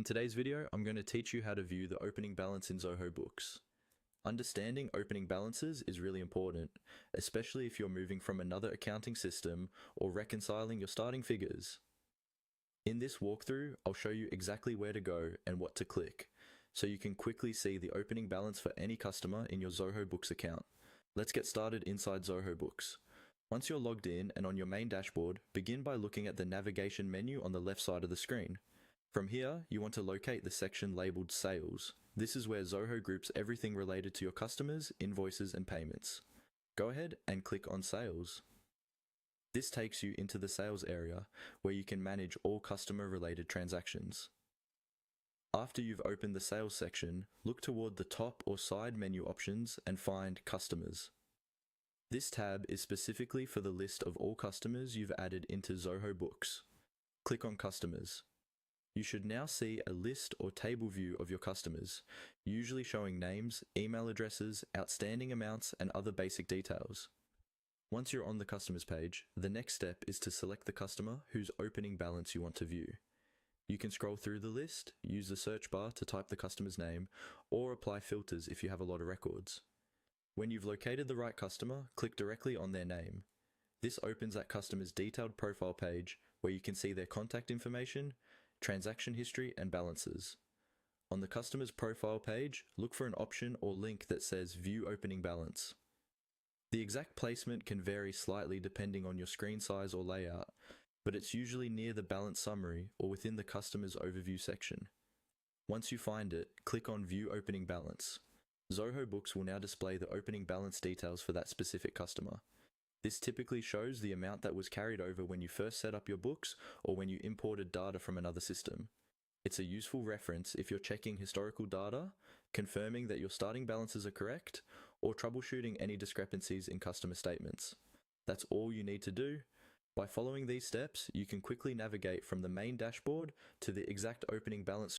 In today's video, I'm going to teach you how to view the opening balance in Zoho Books. Understanding opening balances is really important, especially if you're moving from another accounting system or reconciling your starting figures. In this walkthrough, I'll show you exactly where to go and what to click, so you can quickly see the opening balance for any customer in your Zoho Books account. Let's get started inside Zoho Books. Once you're logged in and on your main dashboard, begin by looking at the navigation menu on the left side of the screen. From here, you want to locate the section labeled Sales. This is where Zoho groups everything related to your customers, invoices, and payments. Go ahead and click on Sales. This takes you into the Sales area, where you can manage all customer-related transactions. After you've opened the Sales section, look toward the top or side menu options and find Customers. This tab is specifically for the list of all customers you've added into Zoho Books. Click on Customers. You should now see a list or table view of your customers, usually showing names, email addresses, outstanding amounts, and other basic details. Once you're on the Customers page, the next step is to select the customer whose opening balance you want to view. You can scroll through the list, use the search bar to type the customer's name, or apply filters if you have a lot of records. When you've located the right customer, click directly on their name. This opens that customer's detailed profile page where you can see their contact information, transaction history, and balances. On the customer's profile page, look for an option or link that says View Opening Balance. The exact placement can vary slightly depending on your screen size or layout, but it's usually near the balance summary or within the customer's overview section. Once you find it, click on View Opening Balance. Zoho Books will now display the opening balance details for that specific customer. This typically shows the amount that was carried over when you first set up your books or when you imported data from another system. It's a useful reference if you're checking historical data, confirming that your starting balances are correct, or troubleshooting any discrepancies in customer statements. That's all you need to do. By following these steps, you can quickly navigate from the main dashboard to the exact opening balance